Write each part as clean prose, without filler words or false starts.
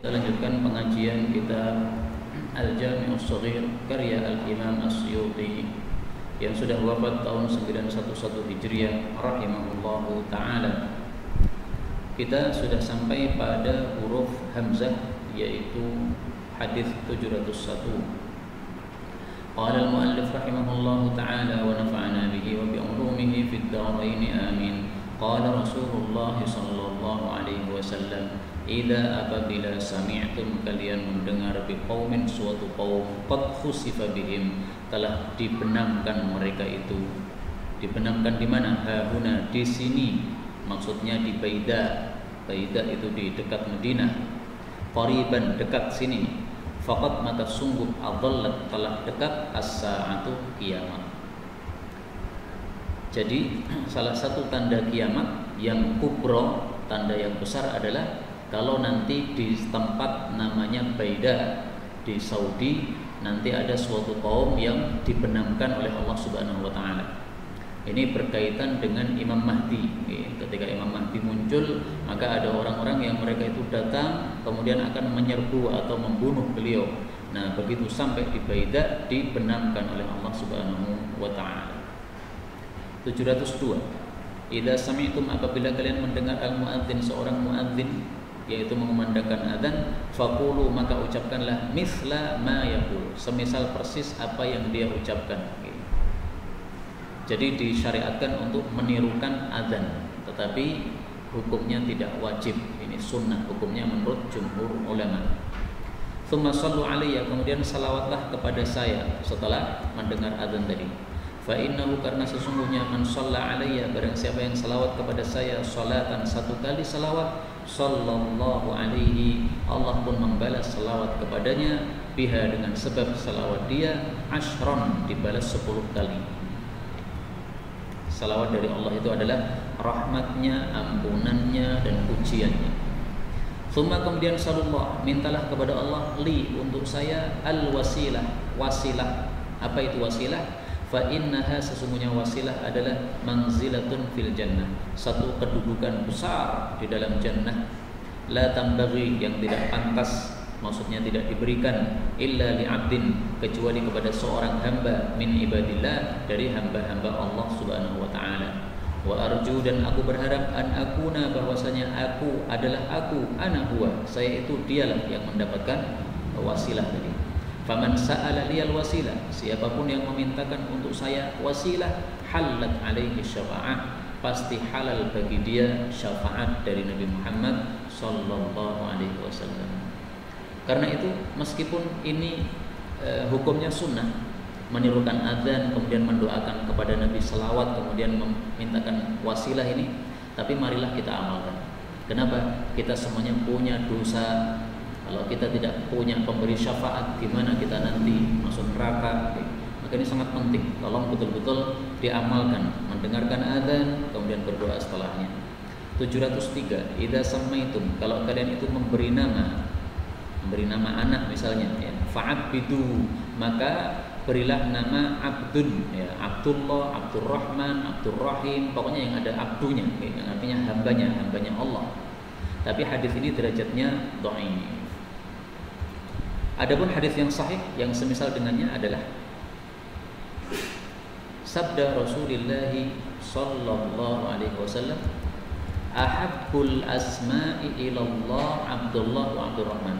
Kita lanjutkan pengajian kitab Al-Jami' Shaghir karya Al-Imam As-Suyuti yang sudah wafat tahun 911 Hijriah rahimahullahu ta'ala. Kita sudah sampai pada huruf Hamzah, yaitu hadis 701. Qala al-muallif rahimahullahu ta'ala wa nafa'ana bihi wa bi'ulumihi fid dharain amin. Qala Rasulullah sallallahu alaihi wasallam, idza apabila sami'tum, kalian mendengar biqaumin, suatu kaum, qad khusifa bihim, telah dibenamkan mereka itu. Dibenamkan di mana? Hahuna, di sini, maksudnya di Baida. Baida itu di dekat Madinah. Qariban, dekat sini. Faqad, maka sungguh, adallat, telah dekat, as-sa'atu, kiamat. Jadi salah satu tanda kiamat yang kubro, tanda yang besar adalah kalau nanti di tempat namanya Baida di Saudi, nanti ada suatu kaum yang dibenamkan oleh Allah Subhanahu wa taala. Ini berkaitan dengan Imam Mahdi. Ketika Imam Mahdi muncul, maka ada orang-orang yang mereka itu datang kemudian akan menyerbu atau membunuh beliau. Nah, begitu sampai di Baida, dibenamkan oleh Allah Subhanahu wa taala. 702. Idza sami'tum, apabila kalian mendengar al-muadzin, seorang muadzin, yaitu mengumandangkan adzan, faqulu, maka ucapkanlah misla ma yaqul, semisal persis apa yang dia ucapkan. Jadi disyariatkan untuk menirukan adzan, tetapi hukumnya tidak wajib. Ini sunnah hukumnya menurut jumhur ulama. Tsumma shallu alayya, kemudian salawatlah kepada saya setelah mendengar adzan tadi. Fa innahu, karena sesungguhnya, man shalla alayya, barang siapa yang salawat kepada saya salatan, satu kali salawat, sallallahu alaihi, Allah pun membalas salawat kepadanya, biha, dengan sebab salawat dia, ashron, dibalas 10 kali. Salawat dari Allah itu adalah rahmatnya, ampunannya, dan pujiannya. Tsumma, kemudian sallallahu, mintalah kepada Allah, li, untuk saya, al-wasilah, wasilah. Apa itu wasilah? Fa innaha, sesungguhnya wasilah adalah manzilatun fil jannah, satu kedudukan besar di dalam jannah. La tambaghi, yang tidak pantas, maksudnya tidak diberikan, illa li'abdin, kecuali kepada seorang hamba, min ibadillah, dari hamba-hamba Allah Subhanahu wa taala. Wa arju, dan aku berharap, an akuna, bahwasanya aku adalah aku, ana huwa, saya itu dialah yang mendapatkan wasilah tadi. Faman sa'ala liyal wasilah, siapapun yang memintakan untuk saya wasilah, halat alaihi syafa'ah, pasti halal bagi dia syafaat dari Nabi Muhammad sallallahu alaihi wasallam. Karena itu meskipun ini hukumnya sunnah, menirukan adzan kemudian mendoakan kepada Nabi selawat kemudian memintakan wasilah ini, tapi marilah kita amalkan. Kenapa? Kita semuanya punya dosa. Kalau kita tidak punya pemberi syafaat, gimana kita nanti masuk neraka? Maka ini sangat penting. Tolong betul-betul diamalkan, mendengarkan adzan kemudian berdoa setelahnya. 703. Idza sammaitum, kalau kalian itu memberi nama anak misalnya, ya, fa'abbidu, maka berilah nama abdun, ya, Abdullah, Abdurrahman, Abdurrahim, pokoknya yang ada abdunya, yang artinya hambanya Allah. Tapi hadis ini derajatnya dhaif. Adapun hadis yang sahih yang semisal dengannya adalah sabda Rasulullah sallallahu alaihi wasallam, ahabbul asma'i ilallah Abdullah wa Abdurrahman.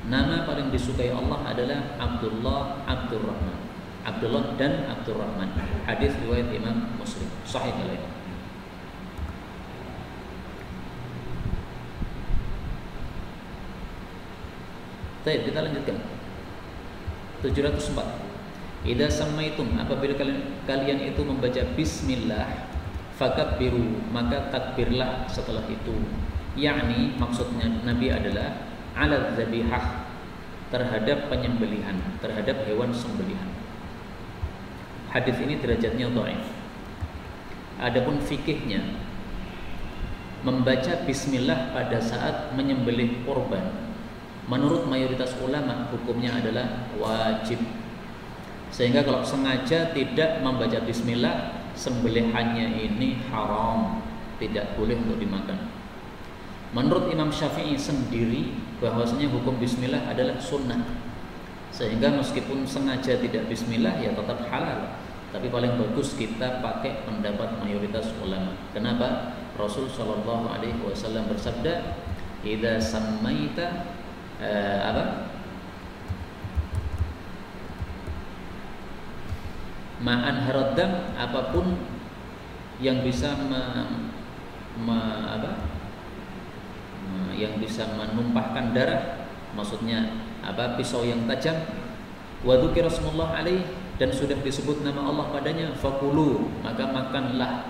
Nama paling disukai Allah adalah Abdullah, Abdurrahman. Abdullah dan Abdurrahman. Hadis riwayat Imam Muslim, sahih lain. Baik, kita lanjutkan. 704. Idza sammaitum, apabila kalian itu membaca bismillah, fakabbiru, maka takbirlah setelah itu. Yakni maksudnya Nabi adalah ala dzabihah, terhadap penyembelihan, terhadap hewan sembelihan. Hadis ini derajatnya dhaif. Adapun fikihnya, membaca bismillah pada saat menyembelih kurban, menurut mayoritas ulama hukumnya adalah wajib. Sehingga kalau sengaja tidak membaca bismillah, sembelihannya ini haram, tidak boleh untuk dimakan. Menurut Imam Syafi'i sendiri, bahwasanya hukum bismillah adalah sunnah. Sehingga meskipun sengaja tidak bismillah ya tetap halal. Tapi paling bagus kita pakai pendapat mayoritas ulama. Kenapa? Rasul Shallallahu Alaihi Wasallam bersabda, "Idza sammaita ma'an haradam, apapun yang bisa yang bisa menumpahkan darah, maksudnya pisau yang tajam, wa dzukira rasmullah alaih, dan sudah disebut nama Allah padanya, fakulu, maka makanlah.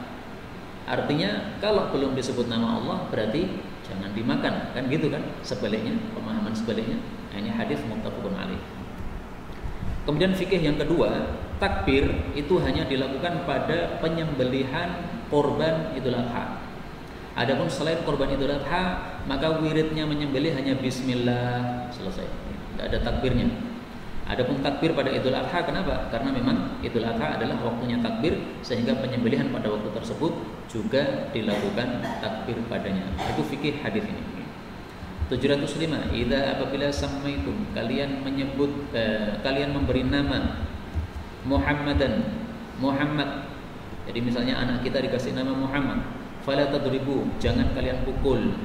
Artinya kalau belum disebut nama Allah berarti jangan dimakan, kan gitu kan sebaliknya, pemahaman sebaliknya. Nah, ini hadis muttafaqun alaih. Kemudian fikih yang kedua, takbir itu hanya dilakukan pada penyembelihan korban Idul Adha. Adapun selain korban Idul Adha, maka wiridnya menyembelih hanya bismillah, selesai. Tidak ada takbirnya. Adapun takbir pada Idul Adha, kenapa? Karena memang Idul Adha adalah waktunya takbir, sehingga penyembelihan pada waktu tersebut juga dilakukan takbir padanya. Itu fikih hadis ini. 705. Idza apabila sammaitum, kalian menyebut kalian memberi nama Muhammadan, Muhammad. Jadi misalnya anak kita dikasih nama Muhammad, fala tadribu, jangan kalian pukul.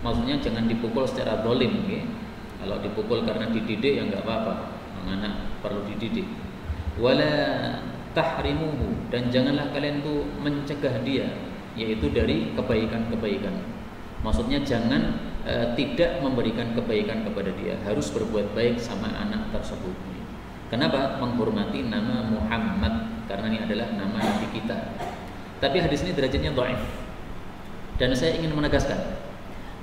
Maksudnya jangan dipukul secara zalim, okay? Kalau dipukul karena dididik ya enggak apa-apa. Anak perlu dididik. Wala tahrimuhu, dan janganlah kalian tuh mencegah dia, yaitu dari kebaikan-kebaikan. Maksudnya jangan tidak memberikan kebaikan kepada dia, harus berbuat baik sama anak tersebut. Kenapa? Menghormati nama Muhammad, karena ini adalah nama Nabi kita. Tapi hadis ini derajatnya dhaif. Dan saya ingin menegaskan,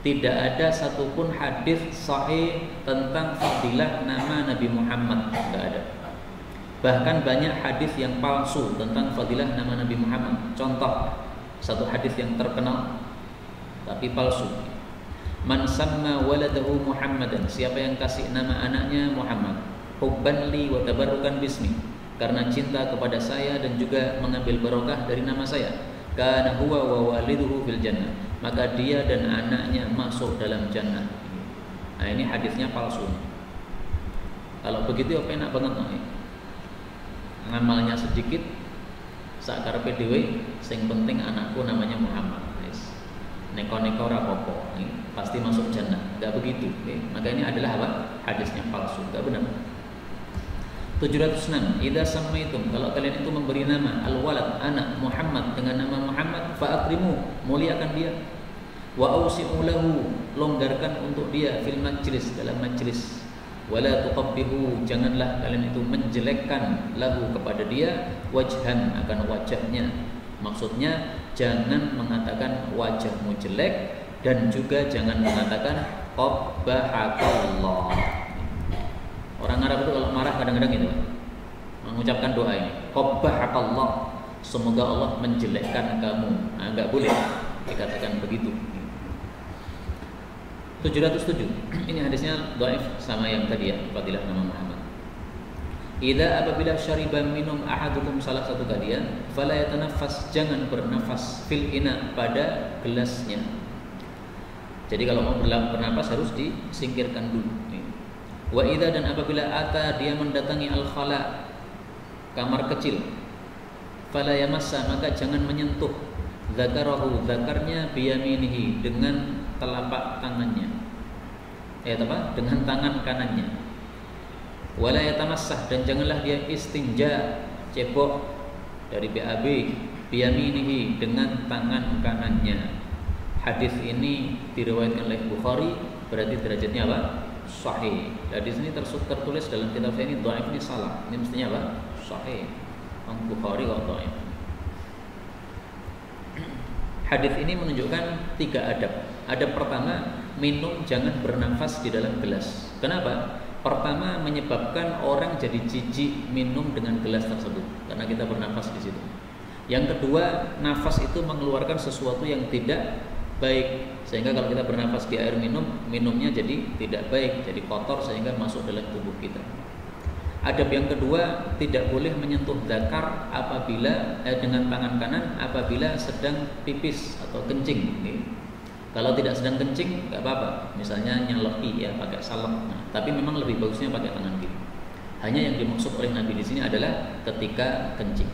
tidak ada satupun hadis sahih tentang fadilah nama Nabi Muhammad, tidak ada. Bahkan banyak hadis yang palsu tentang fadilah nama Nabi Muhammad. Contoh, satu hadis yang terkenal tapi palsu. Man samma waladahu Muhammadan, siapa yang kasih nama anaknya Muhammad, hubban li wa tabarrukan bismi, karena cinta kepada saya dan juga mengambil barokah dari nama saya, kana huwa wa waliduhu fil jannah, maka dia dan anaknya masuk dalam jannah. Nah, ini hadisnya palsu. Kalau begitu apa enak banget nih. Ngamalnya sedikit, sakarepe dhewe, sing penting anakku namanya Muhammad. Neko-neko rapopo, pasti masuk jannah. Enggak begitu, okay? Maka ini adalah apa? Hadisnya palsu, enggak benar. 706. Idza sammaitum, kalau kalian itu memberi nama al-walad, anak Muhammad, dengan nama Muhammad, fa'akrimu, muliakan dia. Wa ausi'u lahu, longgarkan untuk dia fil majlis, dalam majlis. Wala tuqabbihu, janganlah kalian itu menjelekkan lahu kepada dia, wajhan, akan wajahnya. Maksudnya jangan mengatakan wajahmu jelek, dan juga jangan mengatakan qabbahakallah. Orang Arab itu kalau marah kadang-kadang itu mengucapkan doa ini, qabbahakallah, semoga Allah menjelekkan kamu. Nah, enggak boleh dikatakan begitu. 707. Ini hadisnya dhaif sama yang tadi ya, fadilah nama Muhammad. Idza apabila syariba minum ahadukum, salah satu kalian, fala yatanaffas, jangan bernafas, fil ina, pada gelasnya. Jadi kalau mau bernafas harus disingkirkan dulu. Wa idza, dan apabila ata, dia mendatangi al-khala, kamar kecil, fala yamassa, maka jangan menyentuh zakarahu, zakarnya, biyaminihi, dengan telapak tangannya. Dengan tangan kanannya. Wala yatamassah, dan janganlah dia istinja, cebok dari BAB, biyaminihi, dengan tangan kanannya. Hadis ini diriwayatkan oleh Bukhari, berarti derajatnya apa? Sahih. Hadis ini tertulis dalam kitab saya ini dhaif, ini salah. Ini mestinya apa? Sahih. Bukhari wa dhaif. Hadis ini menunjukkan 3 adab. Adab pertama, minum jangan bernafas di dalam gelas. Kenapa? Pertama, menyebabkan orang jadi jijik minum dengan gelas tersebut karena kita bernafas di situ. Yang kedua, nafas itu mengeluarkan sesuatu yang tidak baik, sehingga kalau kita bernafas di air minumnya jadi tidak baik, jadi kotor sehingga masuk dalam tubuh kita. Adab yang kedua, tidak boleh menyentuh zakar apabila dengan tangan kanan apabila sedang pipis atau kencing. Kalau tidak sedang kencing nggak apa-apa, misalnya nyelepi ya pakai salep. Nah, tapi memang lebih bagusnya pakai tangan kiri. Hanya yang dimaksud oleh Nabi di sini adalah ketika kencing.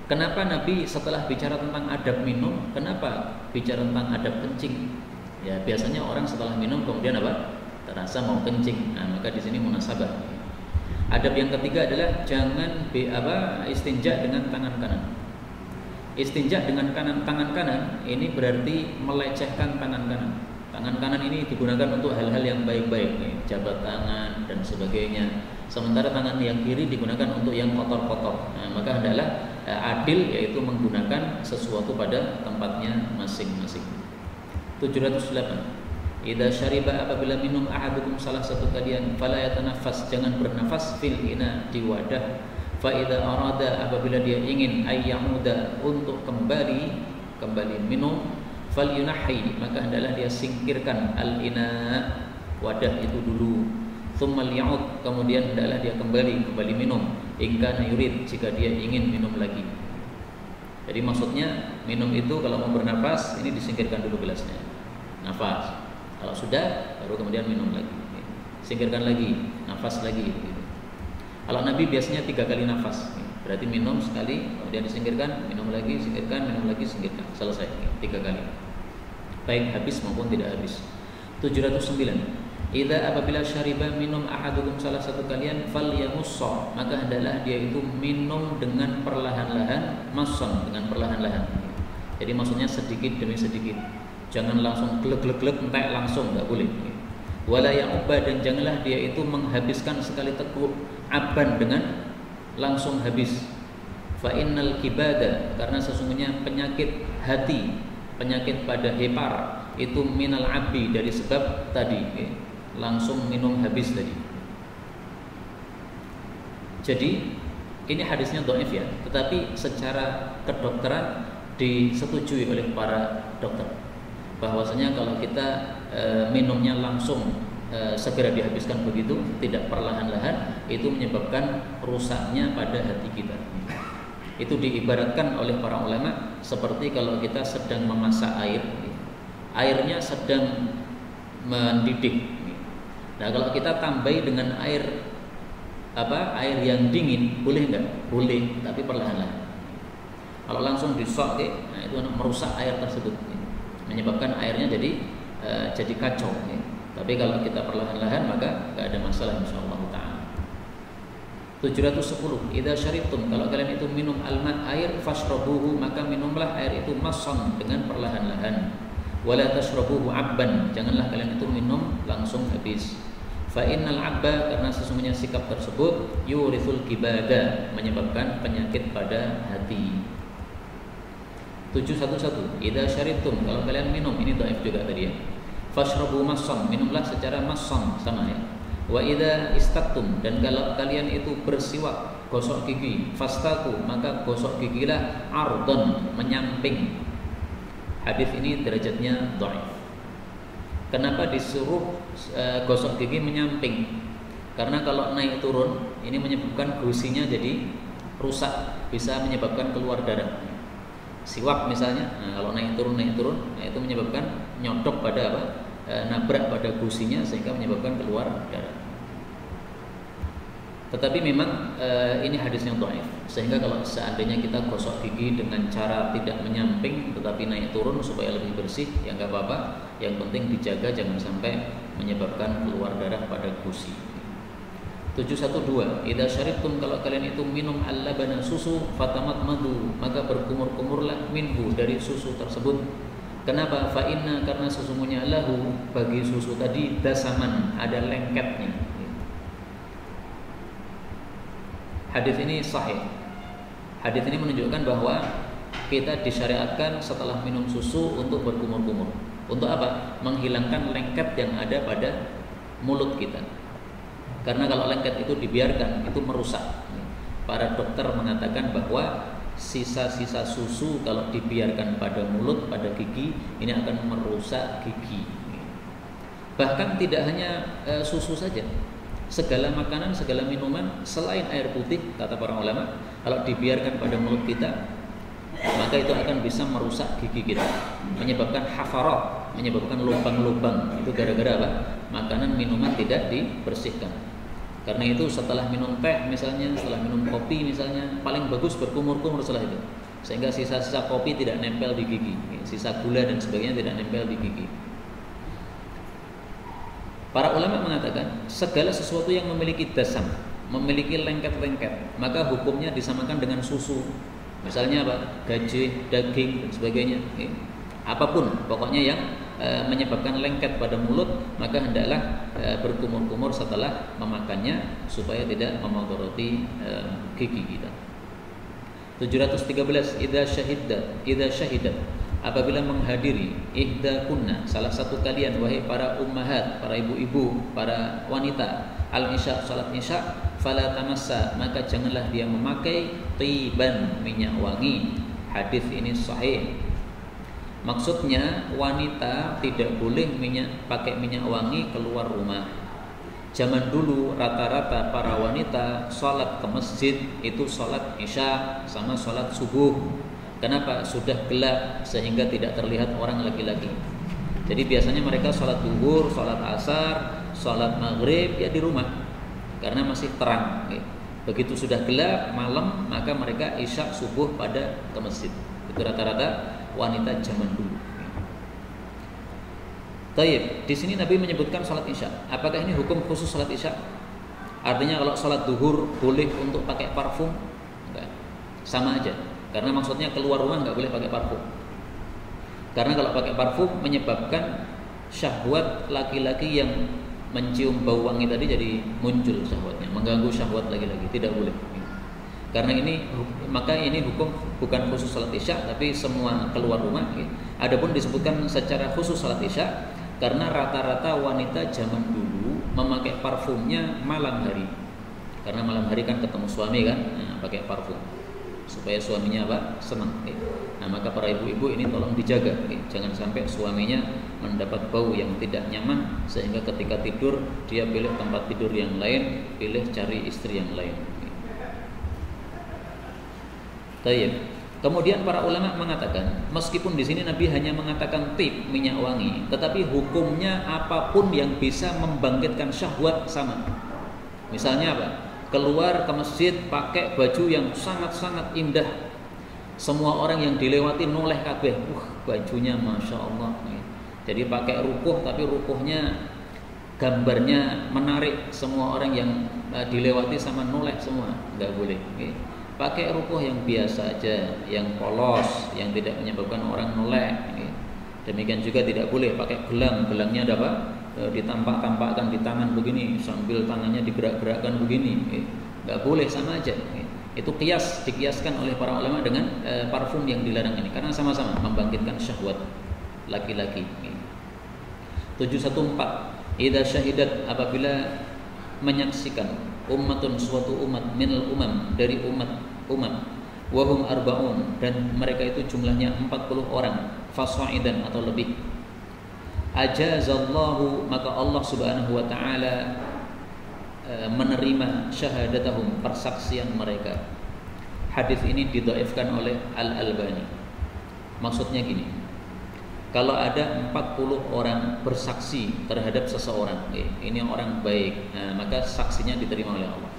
Kenapa Nabi setelah bicara tentang adab minum, kenapa bicara tentang adab kencing? Ya biasanya orang setelah minum kemudian apa? Terasa mau kencing. Nah, maka di sini munasabah. Adab yang ketiga adalah jangan istinja dengan tangan kanan. Istinja dengan tangan kanan ini berarti melecehkan tangan kanan. Tangan kanan ini digunakan untuk hal-hal yang baik-baik, jabat tangan dan sebagainya. Sementara tangan yang kiri digunakan untuk yang kotor-kotor. Nah, maka adalah adil, yaitu menggunakan sesuatu pada tempatnya masing-masing. 708. Idza syariba, apabila minum ahadukum salah satu kalian, fala yatanafas, jangan bernafas fil ina, di wadah. Fa idza arada, apabila dia ingin ayyamuda, untuk kembali minum, fal yunahi, maka hendaklah dia singkirkan al ina, wadah itu dulu. Tsumma liya'ud, kemudian hendaklah dia kembali minum. In kana yurid, jika dia ingin minum lagi. Jadi maksudnya minum itu kalau mau bernafas ini disingkirkan dulu gelasnya. Nafas. Kalau sudah baru kemudian minum lagi. Singkirkan lagi, nafas lagi gitu. Kalau Nabi biasanya 3 kali nafas. Berarti minum sekali, kemudian disingkirkan, minum lagi, singkirkan, minum lagi, singkirkan. Selesai 3 kali. Baik habis maupun tidak habis. 709. Idza, apabila syariba, minum ahadukum salah satu kalian, falyamussa, maka hendaklah dia itu minum dengan perlahan-lahan, masson, dengan perlahan-lahan. Jadi maksudnya sedikit demi sedikit. Jangan langsung glek-glek entek langsung, enggak boleh. Wala ya'ubba, dan janganlah dia itu menghabiskan sekali teguk, aban, dengan langsung habis. Fa innal kibada, karena sesungguhnya penyakit hati, penyakit pada hepar itu minal abi, dari sebab tadi langsung minum habis tadi. Jadi ini hadisnya dhaif ya, tetapi secara kedokteran disetujui oleh para dokter bahwasanya kalau kita minumnya langsung segera dihabiskan begitu, tidak perlahan-lahan, itu menyebabkan rusaknya pada hati kita. Itu diibaratkan oleh para ulama seperti kalau kita sedang memasak air, airnya sedang mendidih. Nah, kalau kita tambahi dengan air yang dingin, boleh enggak? Boleh, tapi perlahan-lahan. Kalau langsung disok, nah itu merusak air tersebut, menyebabkan airnya jadi kacau. Tapi kalau kita perlahan-lahan maka enggak ada masalah insyaallah taala. 710. Idza syaribtum, kalau kalian itu minum alma, air, fashrabuhu, maka minumlah air itu massan, dengan perlahan-lahan. Wala tashrabuhu abban, janganlah kalian itu minum langsung habis. Fa innal abba, karena sesungguhnya sikap tersebut yurithul kibada, menyebabkan penyakit pada hati. 711. Idza syaribtum, kalau kalian minum, ini dhaif juga tadi ya. Fashrabu massan, minumlah secara massan, sama ya. Wa idza istaqtum, dan kalau kalian itu bersiwak, gosok gigi, fastaku, maka gosok gigilah ardon, menyamping. Hadis ini derajatnya dhaif. Kenapa disuruh gosok gigi menyamping? Karena kalau naik turun ini menyebabkan gusinya jadi rusak, bisa menyebabkan keluar darah. Siwak misalnya, nah kalau naik turun, nah itu menyebabkan nyodok pada nabrak pada gusinya sehingga menyebabkan keluar darah. Tetapi memang ini hadisnya dhaif, sehingga kalau seandainya kita gosok gigi dengan cara tidak menyamping tetapi naik turun supaya lebih bersih, ya nggak apa-apa. Yang penting dijaga jangan sampai menyebabkan keluar darah pada gusi. 712. Idza syaribtum, kalau kalian itu minum al-labana, susu, fatamatmadu, maka berkumur-kumurlah minhu, dari susu tersebut. Kenapa? Fa inna, karena sesungguhnya lahu, bagi susu tadi, dasaman, ada lengketnya. Hadis ini sahih. Hadis ini menunjukkan bahwa kita disyariatkan setelah minum susu untuk berkumur-kumur. Untuk apa? Menghilangkan lengket yang ada pada mulut kita. Karena kalau lengket itu dibiarkan, itu merusak. Para dokter mengatakan bahwa sisa-sisa susu kalau dibiarkan pada mulut, pada gigi, ini akan merusak gigi. Bahkan tidak hanya susu saja, segala makanan, segala minuman selain air putih, kata para ulama, kalau dibiarkan pada mulut kita, maka itu akan bisa merusak gigi kita, menyebabkan hafarat, menyebabkan lubang-lubang. Itu gara-gara apa? Makanan minuman tidak dibersihkan. Karena itu setelah minum teh misalnya, setelah minum kopi misalnya, paling bagus berkumur-kumur setelah itu, sehingga sisa-sisa kopi tidak nempel di gigi, sisa gula dan sebagainya tidak nempel di gigi. Para ulama mengatakan segala sesuatu yang memiliki dasam, memiliki lengket-lengket, maka hukumnya disamakan dengan susu. Misalnya apa? Gajih, daging dan sebagainya. Apapun pokoknya yang menyebabkan lengket pada mulut, maka hendaklah berkumur-kumur setelah memakannya supaya tidak memudaratkan gigi kita. 713 idza syahidat apabila menghadiri ihda kunna salah satu kalian wahai para ummahat, para ibu-ibu, para wanita, al-isya salat isya, fala tamassa maka janganlah dia memakai tiban minyak wangi. Hadis ini sahih. Maksudnya wanita tidak boleh pakai minyak wangi keluar rumah. Zaman dulu rata-rata para wanita sholat ke masjid itu sholat isya sama sholat subuh. Kenapa? Sudah gelap sehingga tidak terlihat orang laki-laki. Jadi biasanya mereka sholat zuhur, sholat asar, sholat maghrib ya di rumah karena masih terang. Begitu sudah gelap malam maka mereka isya subuh pada ke masjid. Itu rata-rata wanita zaman dulu. Taib, di sini Nabi menyebutkan sholat isya. Apakah ini hukum khusus sholat isya? Artinya kalau sholat duhur boleh untuk pakai parfum? Enggak, sama aja. Karena maksudnya keluar rumah nggak boleh pakai parfum. Karena kalau pakai parfum menyebabkan syahwat laki-laki yang mencium bau wangi tadi jadi muncul syahwatnya, mengganggu syahwat laki-laki. Tidak boleh. Karena ini maka ini hukum bukan khusus salat isya tapi semua keluar rumah. Adapun disebutkan secara khusus salat isya karena rata-rata wanita zaman dulu memakai parfumnya malam hari. Karena malam hari kan ketemu suami kan, pakai parfum supaya suaminya apa? Senang. Nah, maka para ibu-ibu ini tolong dijaga. Jangan sampai suaminya mendapat bau yang tidak nyaman sehingga ketika tidur dia pilih tempat tidur yang lain, pilih cari istri yang lain. Tayyib. Kemudian para ulama mengatakan, meskipun di sini Nabi hanya mengatakan tib minyak wangi, tetapi hukumnya apapun yang bisa membangkitkan syahwat sama. Misalnya apa? Keluar ke masjid pakai baju yang sangat-sangat indah. Semua orang yang dilewati noleh kabeh. Bajunya masya Allah. Jadi pakai rukuh tapi rukuhnya gambarnya menarik. Semua orang yang dilewati sama noleh semua. Enggak boleh. Pakai rukuh yang biasa aja, yang polos, yang tidak menyebabkan orang noleh. Demikian juga tidak boleh pakai gelang. Gelangnya ada apa? Ditampak-tampakkan di tangan begini, sambil tangannya digerak-gerakkan begini. Nggak boleh, sama aja. Itu dikiaskan oleh para ulama dengan parfum yang dilarang ini, karena sama-sama membangkitkan syahwat laki-laki. 714 idza syahidat apabila menyaksikan ummatun suatu umat minal umam dari umat wahum arbaun dan mereka itu jumlahnya 40 orang fasaidan atau lebih ajazallahu maka Allah Subhanahu wa taala menerima syahadatahum persaksian mereka. Hadis ini didhaifkan oleh Al-Albani. Maksudnya gini, kalau ada 40 orang bersaksi terhadap seseorang, ini orang baik, maka saksinya diterima oleh Allah.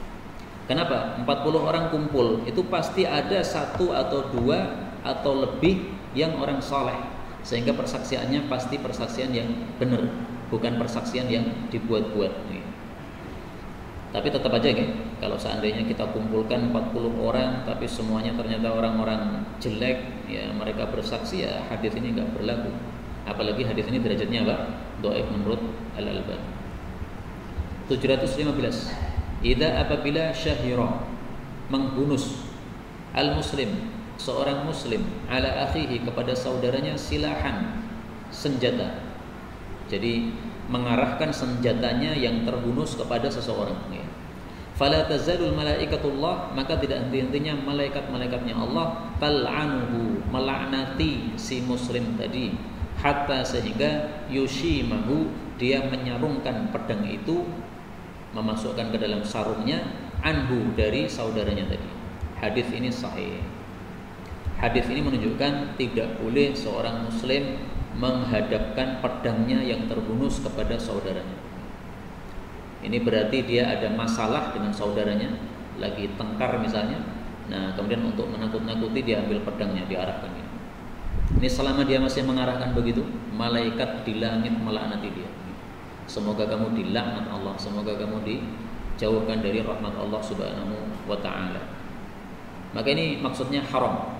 Kenapa? 40 orang kumpul, itu pasti ada satu atau dua atau lebih yang orang saleh, sehingga persaksiannya pasti persaksian yang benar, bukan persaksian yang dibuat-buat. Tapi tetap aja kalau seandainya kita kumpulkan 40 orang tapi semuanya ternyata orang-orang jelek, ya mereka bersaksi, ya hadis ini enggak berlaku. Apalagi hadis ini derajatnya apa? Dhaif menurut Al-Albani. 715. Idza apabila syahira menghunus al-muslim seorang muslim ala akhihi kepada saudaranya silahan senjata. Jadi mengarahkan senjatanya yang terhunus kepada seseorang. Fala tazalul malaikatullah maka tidak henti-hentinya malaikat-malaikatnya Allah tal'anuhu melaknati si muslim tadi hatta sehingga yushimahu dia menyarungkan pedang itu memasukkan ke dalam sarungnya anhu dari saudaranya tadi. Hadis ini sahih. Hadis ini menunjukkan tidak boleh seorang muslim menghadapkan pedangnya yang terhunus kepada saudaranya. Ini berarti dia ada masalah dengan saudaranya, lagi tengkar misalnya. Nah, kemudian untuk menakut-nakuti dia ambil pedangnya, diarahkan. Ini selama dia masih mengarahkan begitu, malaikat di langit melaknati dia. Semoga kamu dilaknat Allah, semoga kamu dijauhkan dari rahmat Allah Subhanahu wa taala. Maka ini maksudnya haram.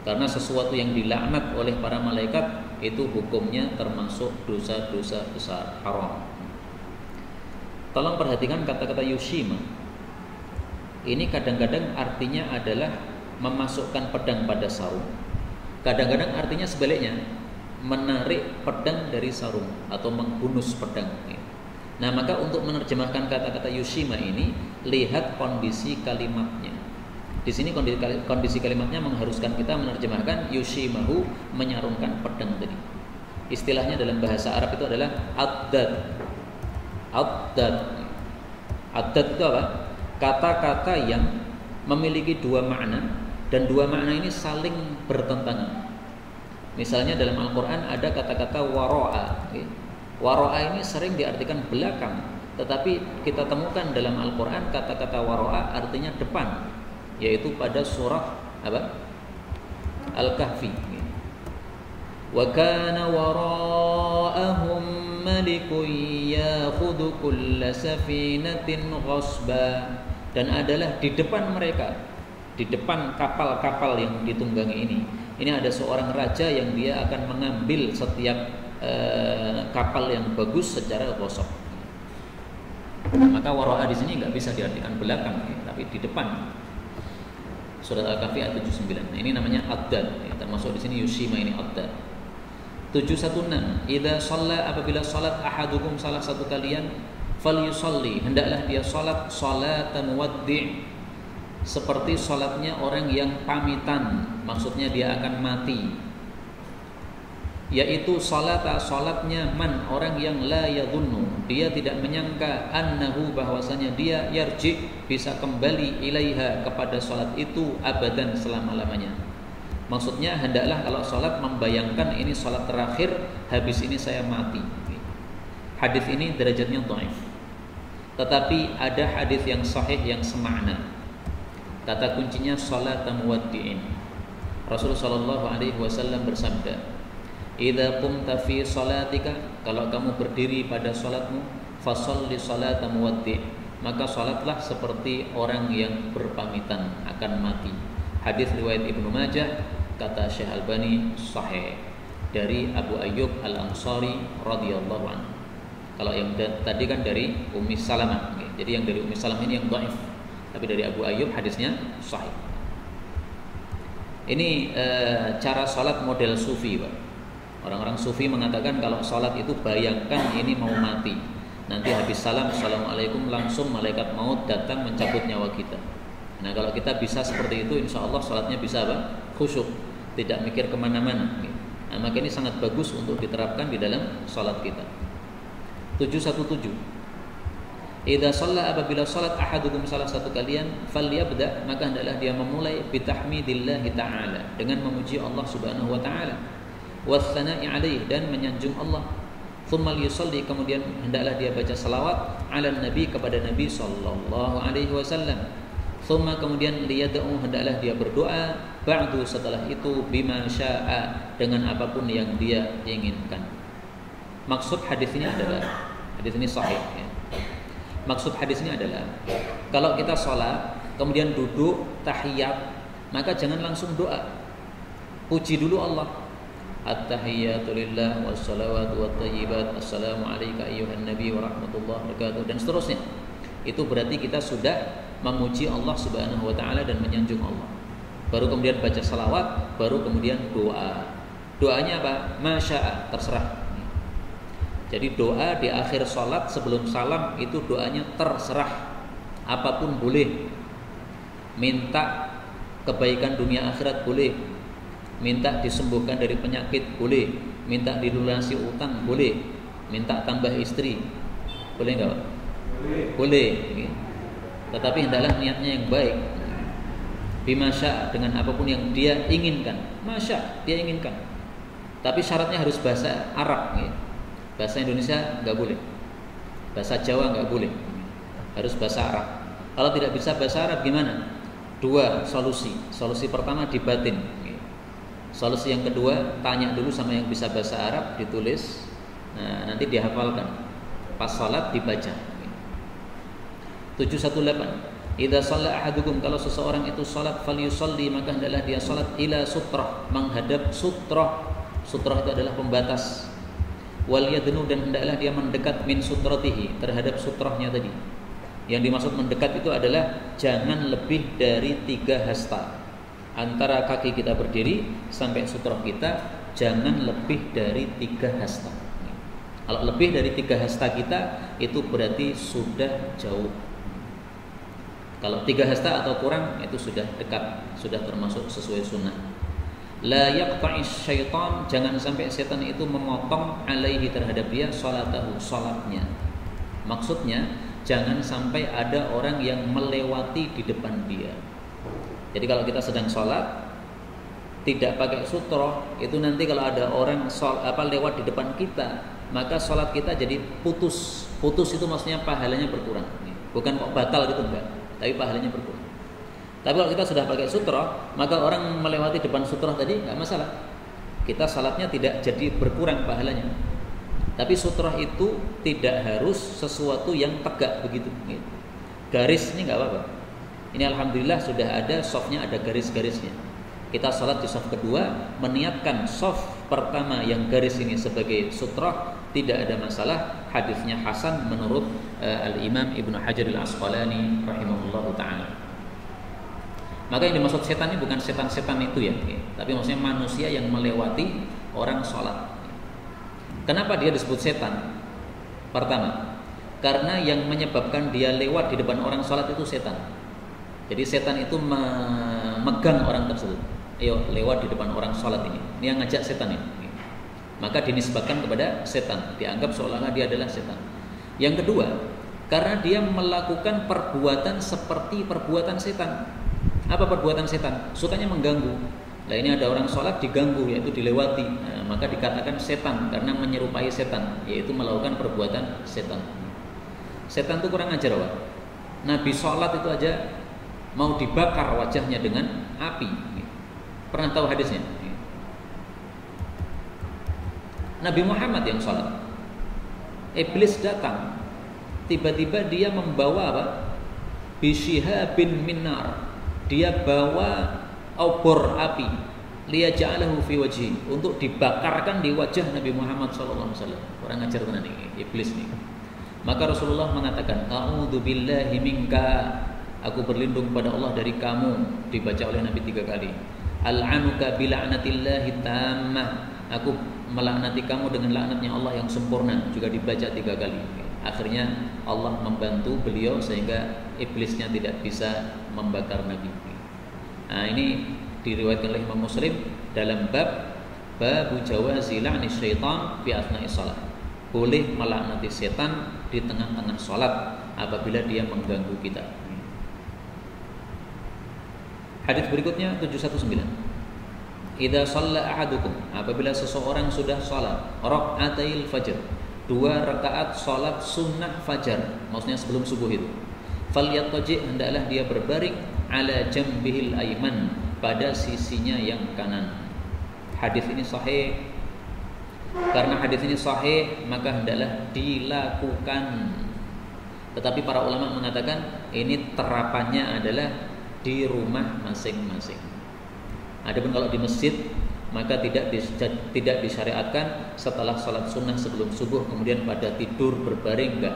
Karena sesuatu yang dilaknat oleh para malaikat itu hukumnya termasuk dosa-dosa besar, haram. Tolong perhatikan kata-kata yushima. Ini kadang-kadang artinya adalah memasukkan pedang pada sarung. Kadang-kadang artinya sebaliknya, menarik pedang dari sarung atau menghunus pedang. Nah, maka untuk menerjemahkan kata-kata yushima ini, lihat kondisi kalimatnya. Di sini kondisi kalimatnya mengharuskan kita menerjemahkan yushimahu, menyarungkan pedang tadi. Istilahnya dalam bahasa Arab itu adalah addad. Addad. Addad itu apa? Kata-kata yang memiliki dua makna dan dua makna ini saling bertentangan. Misalnya dalam Al-Quran ada kata-kata waro'a. Waro'a ini sering diartikan belakang, tetapi kita temukan dalam Al-Quran kata-kata waro'a artinya depan, yaitu pada surah apa? Al-Kahfi. Wa kana wara'ahum malikun yakhudhu kulla safinatin ghasba. Dan adalah di depan mereka, di depan kapal-kapal yang ditunggangi ini ada seorang raja yang dia akan mengambil setiap kapal yang bagus secara gosok. Maka wara'a di sini nggak bisa diartikan belakang, tapi di depan. Surat Al-Kahfi ayat 79. Ini namanya addad. Termasuk di sini yushima ini addad. 716. Idza shalla, apabila salat ahadukum salah satu kalian, falyusalli, hendaklah dia salat salatan waddi', seperti salatnya orang yang pamitan, maksudnya dia akan mati. Yaitu salatnya man, orang yang la yadhunnu, dia tidak menyangka annahu, bahwasanya dia yarji, bisa kembali ilaiha, kepada salat itu abadan, selama-lamanya. Maksudnya hendaklah kalau salat membayangkan ini salat terakhir, habis ini saya mati. Hadis ini derajatnya dhaif. Tetapi ada hadis yang sahih yang semakna. Kata kuncinya salatan muwaddi'in. Rasulullah sallallahu alaihi wasallam bersabda, "Idza qumta fi salatika", kalau kamu berdiri pada salatmu, fasholli salatan muwaddi', maka salatlah seperti orang yang berpamitan akan mati. Hadis riwayat Ibnu Majah, kata Syekh Albani sahih, dari Abu Ayyub Al-Ansari radhiyallahu anhu. Kalau yang tadi kan dari Ummi Salamah, jadi yang dari Ummi Salamah ini yang dhaif. Tapi dari Abu Ayyub hadisnya sahih. Ini cara salat model sufi, Pak. Orang-orang sufi mengatakan kalau salat itu bayangkan ini mau mati. Nanti habis salam, assalamualaikum, langsung malaikat maut datang mencabut nyawa kita. Nah, kalau kita bisa seperti itu, insya Allah salatnya bisa apa? Khusyuk, tidak mikir kemana-mana. Nah, maka ini sangat bagus untuk diterapkan di dalam salat kita. 717. Idza shalla, apabila salat ahadukum salah satu kalian, falyabda, maka hendaklah dia memulai bitahmidillahi ta'ala, dengan memuji Allah Subhanahu wa taala, watsana'i alaihi, dan menyanjung Allah. Tsumma yusalli, kemudian hendaklah dia baca salawat ala nabi, kepada Nabi sallallahu alaihi wasallam. Tsumma, kemudian liyad'u, hendaklah dia berdoa, ba'du, setelah itu, bima syaa, dengan apapun yang dia inginkan. Maksud hadis ini adalah, hadis ini sahih ya. Maksud hadis ini adalah, kalau kita sholat kemudian duduk tahiyat, maka jangan langsung doa, puji dulu Allah. At-tahiyyatu lillah wassalawatu wattayyibat, assalamu alayka ayyuhan nabi wa rahmatullahi wa barakatuh, dan seterusnya. Itu berarti kita sudah memuji Allah Subhanahu wa taala dan menyanjung Allah. Baru kemudian baca salawat, baru kemudian doa. Doanya apa? Masya'a, terserah. Jadi doa di akhir sholat sebelum salam itu doanya terserah, apapun boleh. Minta kebaikan dunia akhirat boleh, minta disembuhkan dari penyakit boleh, minta dilunasi utang boleh, minta tambah istri boleh nggak? Boleh. Boleh. Tetapi hendaklah niatnya yang baik. bima syaa, dengan apapun yang dia inginkan. Masya, dia inginkan. Tapi syaratnya harus bahasa Arab ya. Bahasa Indonesia enggak boleh. Bahasa Jawa enggak boleh. Harus bahasa Arab. Kalau tidak bisa bahasa Arab gimana? Dua solusi. Solusi pertama di batin. Solusi yang kedua, tanya dulu sama yang bisa bahasa Arab, ditulis. Nah, nanti dihafalkan. Pas salat dibaca. 718. Idza shalla ahadukum, kalau seseorang itu salat, falyusalli, maka hendaklah dia salat ila sutrah, menghadap sutrah. Sutrah itu adalah pembatas. Wal yadnu, dan hendaklah dia mendekat min sutratihi, terhadap sutrahnya tadi. Yang dimaksud mendekat itu adalah jangan lebih dari 3 hasta. Antara kaki kita berdiri sampai sutrah kita jangan lebih dari 3 hasta. Kalau lebih dari 3 hasta kita, itu berarti sudah jauh. Kalau 3 hasta atau kurang, itu sudah dekat, sudah termasuk sesuai sunnah. La yaqta'is syaitan, jangan sampai setan itu memotong alaihi, terhadap dia, salatahu, salatnya. Maksudnya jangan sampai ada orang yang melewati di depan dia. Jadi kalau kita sedang sholat tidak pakai sutroh, itu nanti kalau ada orang lewat di depan kita, maka sholat kita jadi putus. Putus itu maksudnya pahalanya berkurang. Bukan kok batal gitu, enggak, tapi pahalanya berkurang. Tapi kalau kita sudah pakai sutroh, maka orang melewati depan sutroh tadi enggak masalah. Kita sholatnya tidak jadi berkurang pahalanya. Tapi sutroh itu tidak harus sesuatu yang tegak begitu. Garis ini enggak apa-apa. Ini alhamdulillah sudah ada softnya, ada garis-garisnya. Kita sholat di soft kedua, meniatkan soft pertama yang garis ini sebagai sutroh, tidak ada masalah. Hadisnya hasan menurut Al-Imam Ibnu Hajar Al-Asqalani rahimahullahu ta'ala. Maka yang dimaksud setan ini bukan setan-setan itu ya, tapi maksudnya manusia yang melewati orang sholat. Kenapa dia disebut setan? Pertama, karena yang menyebabkan dia lewat di depan orang sholat itu setan. Jadi setan itu memegang orang tersebut. Ayo lewat di depan orang sholat ini. Ini yang ngajak setan ini. Maka dinisbatkan kepada setan. Dianggap seolah-olah dia adalah setan. Yang kedua, karena dia melakukan perbuatan seperti perbuatan setan. Apa perbuatan setan? Sukanya mengganggu. Nah ini ada orang sholat diganggu, yaitu dilewati. Nah, maka dikatakan setan karena menyerupai setan, yaitu melakukan perbuatan setan. Setan itu kurang ajar, Pak. Nabi sholat itu aja mau dibakar wajahnya dengan api. Pernah tahu hadisnya? Nabi Muhammad yang sholat, iblis datang, tiba-tiba dia membawa apa? Bishihabin minar. Dia bawa obor api, liyaj'alahu fi wajhi, untuk dibakarkan di wajah Nabi Muhammad sallallahu alaihi wasallam. Orang ajar tenan nih, iblis nih. Maka Rasulullah mengatakan, "A'udzu billahi minka." Aku berlindung pada Allah dari kamu, dibaca oleh Nabi 3 kali. Al'anuka bila'natillahi tammah. Aku melaknati kamu dengan laknatnya Allah yang sempurna, juga dibaca 3 kali. Akhirnya Allah membantu beliau sehingga iblisnya tidak bisa membakar Nabi. Nah, ini diriwayatkan oleh Imam Muslim dalam bab jawazi la'ni syaitan fi asna'i shalah. Boleh melaknati setan di tengah-tengah salat apabila dia mengganggu kita. Hadis berikutnya 719. Idza shalla ahadukum, apabila seseorang sudah salat raka'atil fajr, 2 rakaat salat sunnah fajar, maksudnya sebelum subuh itu. Falyattaji, hendaklah dia berbaring ala jambihil ayman, pada sisinya yang kanan. Hadis ini sahih. Karena hadis ini sahih, maka hendaklah dilakukan. Tetapi para ulama mengatakan ini terapannya adalah di rumah masing-masing. Adapun kalau di masjid, maka tidak disyariatkan setelah sholat sunnah sebelum subuh kemudian pada tidur berbaring, enggak.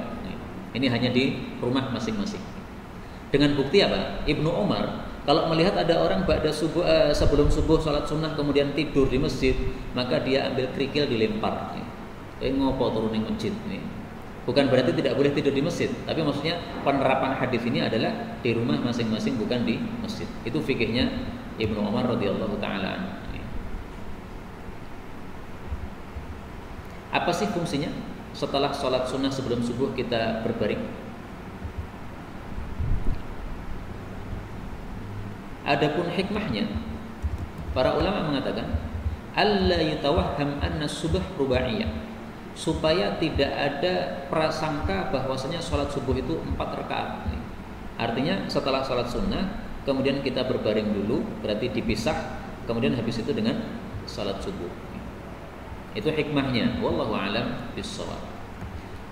Ini hanya di rumah masing-masing. Dengan bukti apa? Ibnu Umar kalau melihat ada orang ba'da subuh, sebelum subuh sholat sunnah kemudian tidur di masjid, maka dia ambil kerikil dilempar. Ngopo turun di masjid nih. Bukan berarti tidak boleh tidur di masjid, tapi maksudnya penerapan hadis ini adalah di rumah masing-masing, bukan di masjid. Itu fikihnya Ibnu Umar radhiyallahu taala. Apa sih fungsinya setelah sholat sunnah sebelum subuh kita berbaring? Adapun hikmahnya, para ulama mengatakan alla yatawahham anna subh rubaiyah, supaya tidak ada prasangka bahwasanya sholat subuh itu 4 rakaat. Artinya setelah sholat sunnah kemudian kita berbaring dulu, berarti dipisah, kemudian habis itu dengan sholat subuh. Itu hikmahnya. Wallahu a'lam bissawab.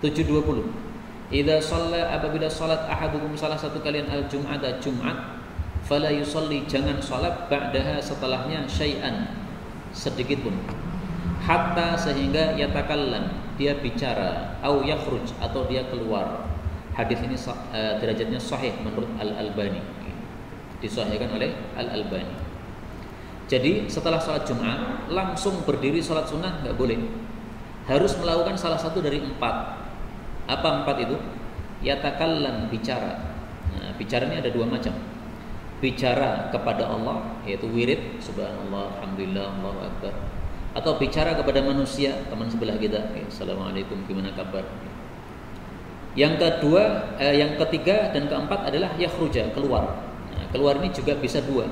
720. Idza shalla, apabila salat ahadukum salah satu kalian al-jum'ata Jumat, fala yusalli, jangan salat ba'daha setelahnya syai'an, sedikit pun, hatta sehingga yatakallam, dia bicara, au yakhruj, atau dia keluar. Hadis ini derajatnya sahih menurut Al-Albani, disahihkan oleh Al-Albani. Jadi setelah sholat Jumat langsung berdiri sholat sunnah nggak boleh, harus melakukan salah satu dari 4. Apa 4 itu? Yatakallam, bicara. Nah, bicara ini ada 2 macam. Bicara kepada Allah, yaitu wirid, subhanallah, alhamdulillah, Allahu akbar. Atau bicara kepada manusia, teman sebelah kita, assalamualaikum, gimana kabar. Yang kedua, yang ketiga dan keempat adalah yakhruja, keluar. Nah, keluar ini juga bisa 2.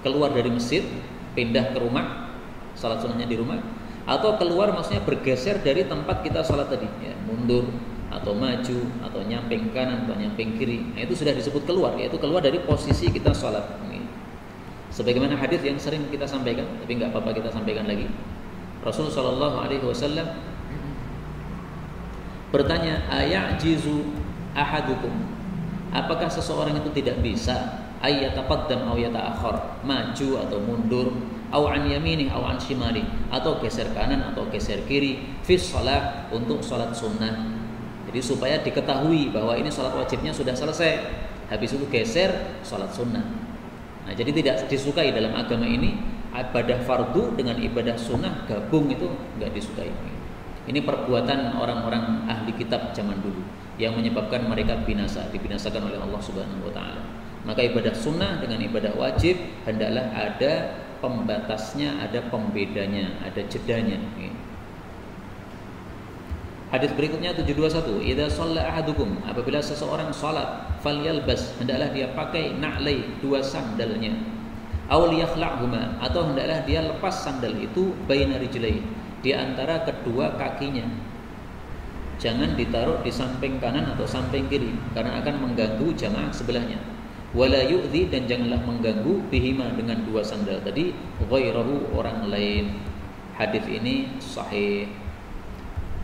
Keluar dari masjid, pindah ke rumah, salat sunnahnya di rumah. Atau keluar maksudnya bergeser dari tempat kita salat tadi, ya, mundur atau maju atau nyamping kanan atau nyamping kiri. Nah, itu sudah disebut keluar, yaitu keluar dari posisi kita salat. Sebagaimana hadis yang sering kita sampaikan, tapi nggak apa-apa kita sampaikan lagi. Rasul sallallahu alaihi wasallam bertanya, ayajizu ahadukum, apakah seseorang itu tidak bisa ayyataqaddam aw yata'akhkhar, maju atau mundur, au an yamini au an shimali, atau geser kanan atau geser kiri, fi shalah, untuk salat sunnah. Jadi supaya diketahui bahwa ini salat wajibnya sudah selesai, habis itu geser salat sunnah. Nah, jadi tidak disukai dalam agama ini ibadah fardu dengan ibadah sunnah gabung, itu enggak disukai. Ini perbuatan orang-orang ahli kitab zaman dulu yang menyebabkan mereka dibinasakan oleh Allah Subhanahu wa taala. Maka ibadah sunnah dengan ibadah wajib hendaklah ada pembatasnya, ada pembedanya, ada jedanya. Hadis berikutnya 721, idza shalla ahadukum, apabila seseorang salat, falyalbas, hendaklah dia pakai na'lai, 2 sandalnya, aw liyakhla'huma, atau hendaklah dia lepas sandal itu, baina rijlai, di antara kedua kakinya. Jangan ditaruh di samping kanan atau samping kiri, karena akan mengganggu jamaah sebelahnya. Wala yu'dhi, dan janganlah mengganggu bihima, dengan 2 sandal tadi, ghairahu, orang lain. Hadis ini sahih.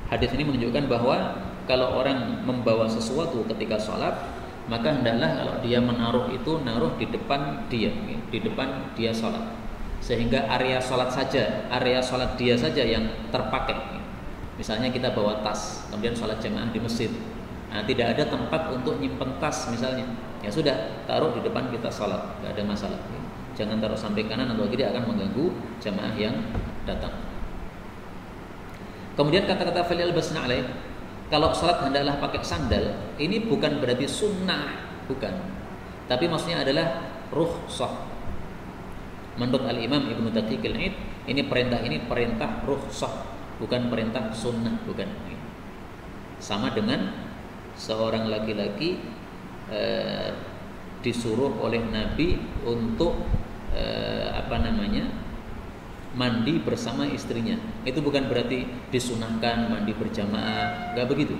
Hadis ini menunjukkan bahwa kalau orang membawa sesuatu ketika sholat, maka hendaklah kalau dia menaruh itu naruh di depan dia, di depan dia sholat, sehingga area sholat dia saja yang terpakai. Misalnya kita bawa tas, kemudian sholat jamaah di masjid, nah, tidak ada tempat untuk nyimpen tas misalnya, ya sudah, taruh di depan kita sholat, tidak ada masalah. Jangan taruh samping kanan atau kiri, akan mengganggu jamaah yang datang. Kemudian kata-kata falyalbasna alaih, kalau salat hendaklah pakai sandal, ini bukan berarti sunnah, bukan. Tapi maksudnya adalah rukhsah. Menurut Al-Imam Ibnu Daqiq Al-Id, ini perintah rukhsah, bukan perintah sunnah, bukan. Sama dengan seorang laki-laki disuruh oleh Nabi untuk mandi bersama istrinya. Itu bukan berarti disunahkan mandi berjamaah, enggak begitu.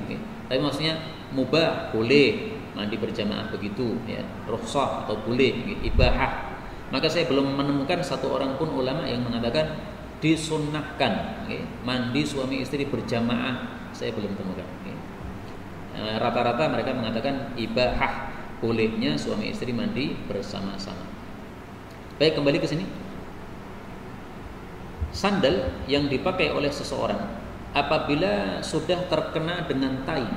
Tapi maksudnya mubah, boleh mandi berjamaah begitu, ya, rukhsah atau boleh, ibahah. Maka saya belum menemukan satu orang pun ulama yang mengatakan disunnahkan, mandi suami istri berjamaah, saya belum temukan. Rata-rata mereka mengatakan ibahah, bolehnya suami istri mandi bersama-sama. Baik, kembali ke sini. Sandal yang dipakai oleh seseorang apabila sudah terkena dengan tai,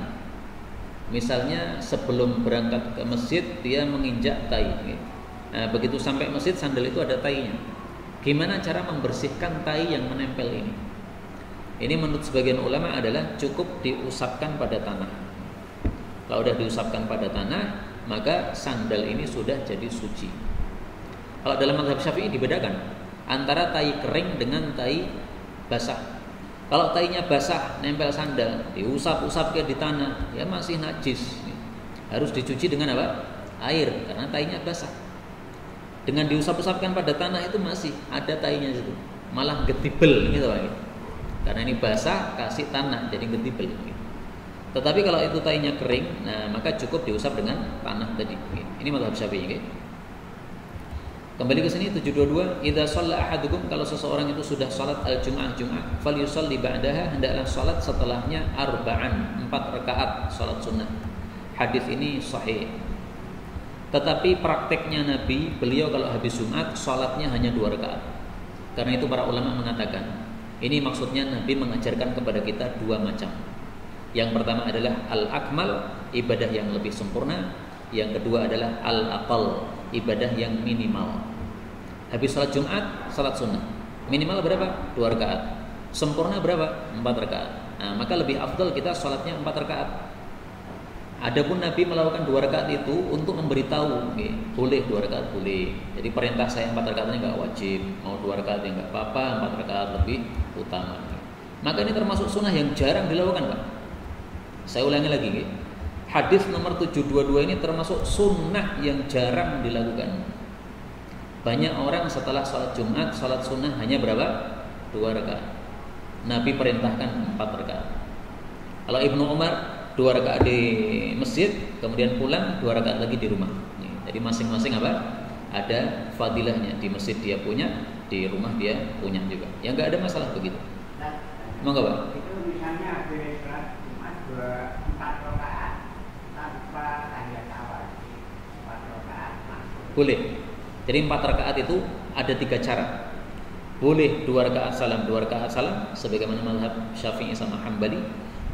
misalnya sebelum berangkat ke masjid dia menginjak tai, nah, begitu sampai masjid sandal itu ada tainya. Gimana cara membersihkan tai yang menempel ini? Ini menurut sebagian ulama adalah cukup diusapkan pada tanah. Kalau sudah diusapkan pada tanah, maka sandal ini sudah jadi suci. Kalau dalam mazhab Syafi'i dibedakan antara tai kering dengan tai basah. Kalau tainya basah nempel sandal, diusap-usap di tanah, ya masih najis. Harus dicuci dengan apa? Air, karena tainya basah. Dengan diusap-usapkan pada tanah itu masih ada tainya situ, malah getibel gitu Pak. Karena ini basah, kasih tanah jadi getibel. Tetapi kalau itu tainya kering, nah maka cukup diusap dengan tanah tadi. Ini mazhab Syafi'i. Kembali ke sini 722, idza shalla ahadukum, kalau seseorang itu sudah salat al-jum'ah falyusalli ba'daha, hendaklah salat setelahnya arba'an, 4 rakaat salat sunnah. Hadis ini sahih. Tetapi prakteknya Nabi, beliau kalau habis Jumat salatnya hanya 2 rakaat. Karena itu para ulama mengatakan, ini maksudnya Nabi mengajarkan kepada kita 2 macam. Yang pertama adalah al-akmal, ibadah yang lebih sempurna. Yang kedua adalah al-aqal, ibadah yang minimal. Habis salat Jumat, salat sunnah. Minimal berapa? 2 rakaat. Sempurna berapa? 4 rakaat. Nah, maka lebih afdal kita salatnya 4 rakaat. Adapun Nabi melakukan 2 rakaat itu untuk memberitahu, boleh 2 rakaat boleh. Jadi perintah saya 4 rakaat ini enggak wajib. Mau 2 rakaat ya enggak apa-apa, 4 rakaat lebih utama. Maka ini termasuk sunnah yang jarang dilakukan, Pak. Saya ulangi lagi, hadis nomor 722 ini termasuk sunnah yang jarang dilakukan. Banyak orang setelah salat Jumat, salat sunnah hanya berapa? 2 rakaat. Nabi perintahkan 4 rakaat. Kalau Ibnu Umar 2 rakaat di masjid, kemudian pulang 2 rakaat lagi di rumah. Jadi masing-masing apa? Ada fadilahnya. Di masjid dia punya, di rumah dia punya juga. Ya enggak ada masalah begitu. Monggo, Pak. Itu misalnya habis salat Jumat 4 rakaat tanpa tahiyat awal. 4 rakaat langsung. Boleh. Jadi 4 rakaat itu ada 3 cara. Boleh 2 rakaat salam, 2 rakaat salam sebagaimana mazhab Syafi'i sama Hambali.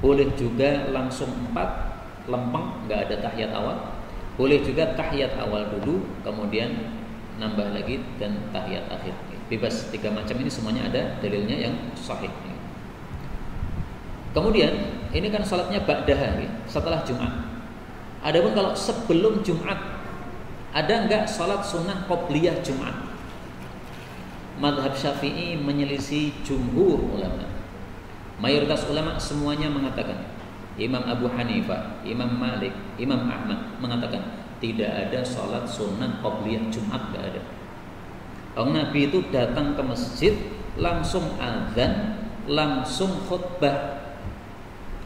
Boleh juga langsung 4 lempeng, enggak ada tahiyat awal. Boleh juga tahiyat awal dulu, kemudian nambah lagi dan tahiyat akhir. Bebas, 3 macam ini semuanya ada dalilnya yang sahih. Kemudian ini kan salatnya ba'daha, setelah Jumat. Adapun kalau sebelum Jumat, ada enggak salat sunnah qobliyah Jumat? Mazhab Syafi'i menyelisih jumhur ulama. Mayoritas ulama semuanya mengatakan, Imam Abu Hanifah, Imam Malik, Imam Ahmad mengatakan tidak ada salat sunnah qobliyah Jumat, enggak ada. Nabi itu datang ke masjid, langsung azan, langsung khutbah.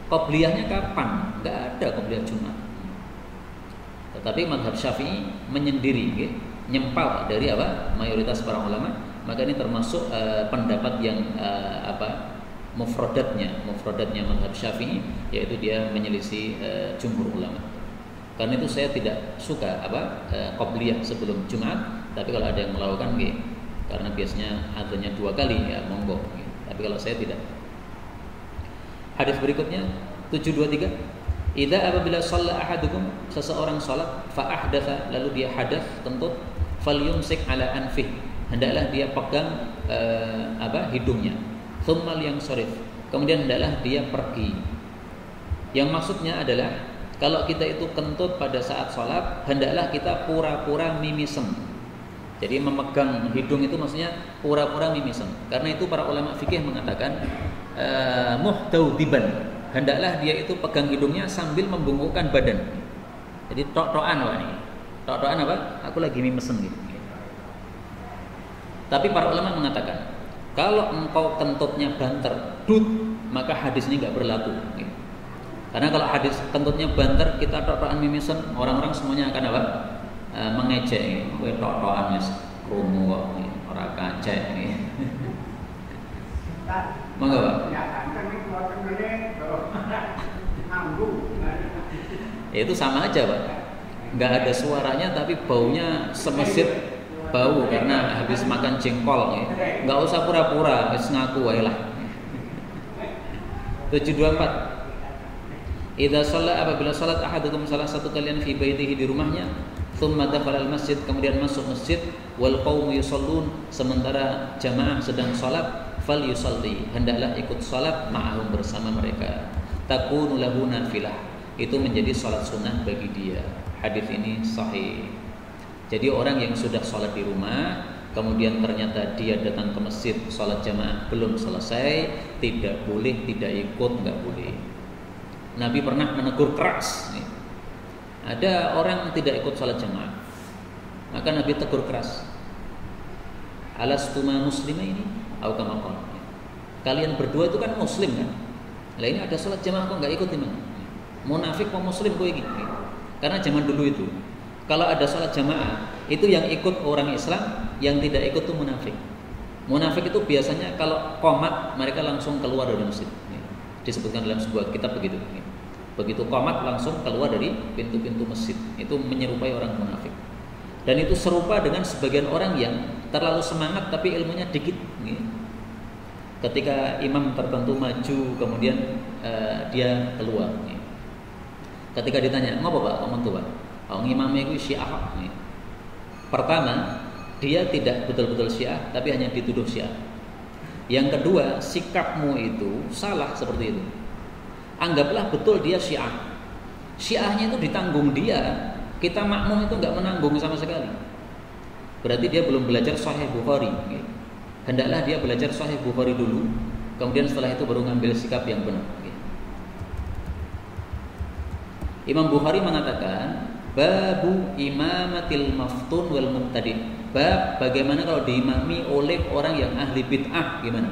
Qobliyahnya kapan? Enggak ada qobliyah Jumat. Tetapi mazhab Syafi'i menyendiri, nyempal dari apa? Mayoritas para ulama. Maka ini termasuk pendapat yang mufradatnya mazhab Syafi'i, yaitu dia menyelisih jumhur ulama. Karena itu saya tidak suka qobliyah sebelum Jumat. Tapi kalau ada yang melakukan, karena biasanya azannya 2 kali, ya monggo. Tapi kalau saya tidak. Hadis berikutnya 723. Idza apabila shalla ahadukum, seseorang salat fa ahdatsa, lalu dia hadas kentut, falyumsik ala anfih, hendaklah dia pegang hidungnya. Tsummal yang sorif, kemudian hendaklah dia pergi. Yang maksudnya adalah kalau kita itu kentut pada saat salat, hendaklah kita pura-pura mimisen. Jadi memegang hidung itu maksudnya pura-pura mimisen. Karena itu para ulama fikih mengatakan muhtaudiban, hendaklah dia itu pegang hidungnya sambil membungkukkan badan. Jadi tok-tokan Pak ini. Tok-tokan apa? Aku lagi mimesen gitu. Tapi para ulama mengatakan kalau engkau kentutnya banter, dut, maka hadis ini enggak berlaku. Karena kalau hadis kentutnya banter, kita tok-tokan mimisen, orang-orang semuanya akan apa? Mengejek, kowe tok-tokan wis krungu kok ora kacek iki. Monggo, Pak. Itu sama aja, Pak. Enggak ada suaranya tapi baunya semesit bau karena habis makan jengkol ya. Enggak usah pura-pura, wis ngaku wae lah. 724. Idza shalla, apabila salat ahadukum, salah satu kalian fi baitihi, di rumahnya, tsumma dakhala al-masjid, kemudian masuk masjid, wal qaumu yusallun, sementara jamaah sedang salat, fal yusalli, hendaklah ikut salat ma'ahum, bersama mereka. Takunu lahu nafilah, itu menjadi salat sunnah bagi dia. Hadis ini sahih. Jadi orang yang sudah salat di rumah, kemudian ternyata dia datang ke masjid, salat jamaah belum selesai, tidak boleh tidak ikut, enggak boleh. Nabi pernah menegur keras. Ada orang yang tidak ikut salat jamaah, maka Nabi tegur keras. alastuma muslimaini au kama qala. Kalian berdua itu kan muslim kan? Lah ini ada salat jamaah kok enggak ikut gimana? Munafik apa muslim kok iki? Karena zaman dulu itu kalau ada salat jamaah itu yang ikut orang Islam, yang tidak ikut itu munafik. Munafik itu biasanya kalau qomat mereka langsung keluar dari masjid. Disebutkan dalam sebuah kitab begitu. Begitu qomat langsung keluar dari pintu-pintu masjid. Itu menyerupai orang munafik. Dan itu serupa dengan sebagian orang yang terlalu semangat tapi ilmunya dikit. Ketika imam tertentu maju kemudian dia keluar. Ketika ditanya, "Ngapa Pak kamu tuh Pak?" "Oh, imamnya itu Syiah." Pertama, dia tidak betul-betul Syiah tapi hanya dituduh Syiah. Yang kedua, sikapmu itu salah seperti itu. Anggaplah betul dia Syiah. Syiahnya itu ditanggung dia. Kita makmum itu enggak menanggung sama sekali. Berarti dia belum belajar Sahih Bukhari. Hendaklah dia belajar Sahih Bukhari dulu, kemudian setelah itu baru ngambil sikap yang benar. Imam Bukhari mengatakan, babu imamatil maftun wal mubtadi. Bab bagaimana kalau diimami oleh orang yang ahli bid'ah, gimana?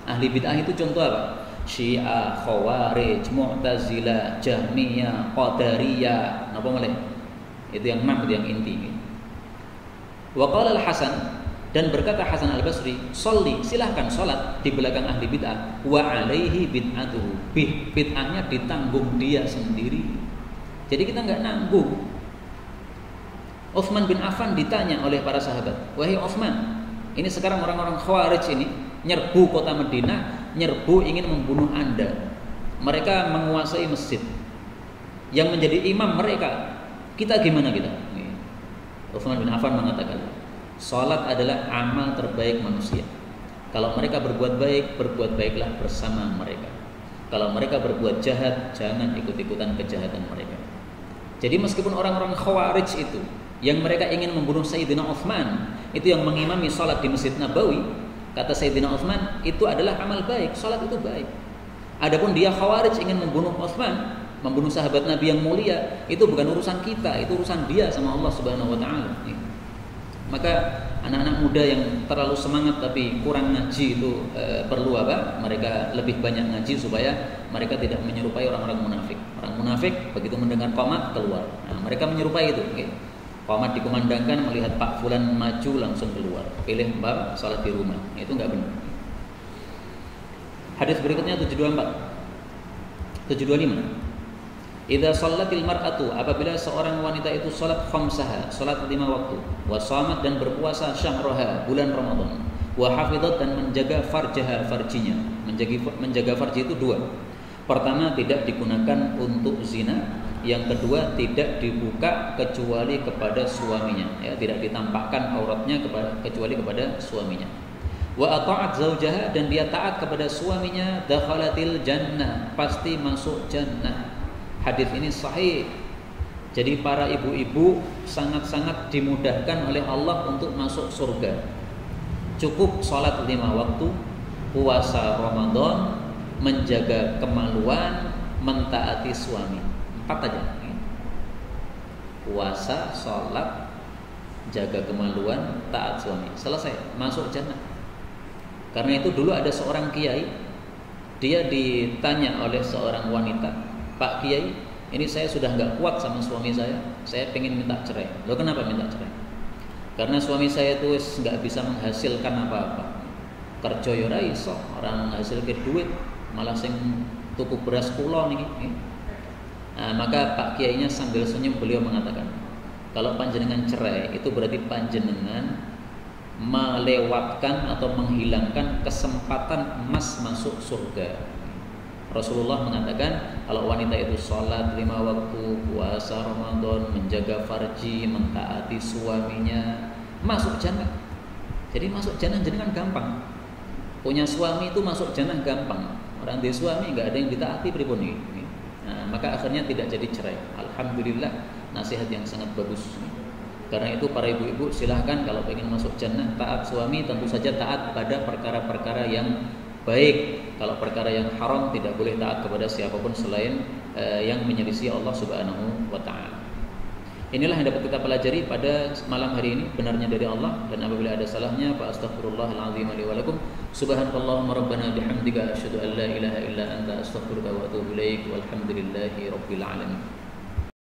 Ahli bid'ah itu contoh apa? Syiah, Khawarij, Mu'tazilah, Jahmiyah, Qadariyah. Napa mulai? Itu yang 6, itu yang inti. Wa qala Al-Hasan, dan berkata Hasan Al-Basri, "Sholli, silahkan salat di belakang ahli bid'ah, wa alaihi bid'atuhu." Bid'ahnya ditanggung dia sendiri. Jadi kita enggak nanggung. Utsman bin Affan ditanya oleh para sahabat, "Wahai Utsman, ini sekarang orang-orang Khawarij ini nyerbu kota Madinah, nyerbu ingin membunuh Anda. Mereka menguasai masjid. Yang menjadi imam mereka, kita gimana kita?" Utsman bin Affan mengatakan, "Salat adalah amal terbaik manusia. Kalau mereka berbuat baik, berbuat baiklah bersama mereka. Kalau mereka berbuat jahat, jangan ikut-ikutan kejahatan mereka." Jadi meskipun orang-orang Khawarij itu yang mereka ingin membunuh Sayyidina Utsman, itu yang mengimami salat di Masjid Nabawi, kata Sayyidina Utsman, itu adalah amal baik, salat itu baik. Adapun dia Khawarij ingin membunuh Utsman, membunuh sahabat Nabi yang mulia, itu bukan urusan kita, itu urusan dia sama Allah Subhanahu wa taala. Maka anak-anak muda yang terlalu semangat tapi kurang ngaji itu perlu apa? Mereka lebih banyak ngaji supaya mereka tidak menyerupai orang-orang munafik. Orang munafik begitu mendengar qomat keluar. Nah, mereka menyerupai itu. Qomat dikumandangkan, melihat Pak Fulan maju langsung keluar. Pilih Mbak salat di rumah. Itu enggak benar. Hadis berikutnya 724. 725. Idza shallatil mar'atu, apabila seorang wanita itu salat khamsaha, salat 5 waktu, wa shamat dan berpuasa syahraha, bulan Ramadan, wa hafizat dan menjaga farjaha, farjinya. Menjaga farji itu 2. Pertama, tidak digunakan untuk zina. Yang kedua, tidak dibuka kecuali kepada suaminya, ya, tidak ditampakkan auratnya kecuali kepada suaminya. Wa ata'at zaujaha, dan dia taat kepada suaminya, dakhalatil jannah, pasti masuk jannah. Hadis ini sahih. Jadi para ibu-ibu sangat-sangat dimudahkan oleh Allah untuk masuk surga. Cukup salat 5 waktu, puasa Ramadan, menjaga kemaluan, mentaati suami. 4 aja. Puasa, salat, jaga kemaluan, taat suami. Selesai, masuk jannah. Karena itu dulu ada seorang kiai, dia ditanya oleh seorang wanita, "Pak Kiai, ini saya sudah nggak kuat sama suami saya pengen minta cerai." "Loh, kenapa minta cerai?" "Karena suami saya itu nggak bisa menghasilkan apa-apa. Kerja yo ora iso, orang ngasilke duit, malah sing tuku beras kula niki." Nah, maka Pak Kiainya sambil senyum beliau mengatakan, "Kalau panjenengan cerai itu berarti panjenengan melewatkan atau menghilangkan kesempatan emas masuk surga." Rasulullah mengatakan kalau wanita itu sholat 5 waktu, puasa Ramadan, menjaga farji, mentaati suaminya, masuk jannah. Jadi masuk jannah jenengan gampang. Punya suami itu masuk jannah gampang. Orang di suami nggak ada yang ditaati pripun ini. Nah, maka akhirnya tidak jadi cerai. Alhamdulillah, nasihat yang sangat bagus. Karena itu para ibu-ibu silahkan kalau ingin masuk jannah, taat suami, tentu saja taat pada perkara-perkara yang baik. Kalau perkara yang haram tidak boleh taat kepada siapapun selain yang menyelisih Allah Subhanahu wa taala. Inilah yang dapat kita pelajari pada malam hari ini, benarnya dari Allah, dan apabila ada salahnya fa astaghfirullahal azim li wa lakum. Subhanakallahumma rabbana bihamdika asyhadu an la ilaha illa anta astaghfiruka wa atubu ilaik. Walhamdulillahi rabbil alamin.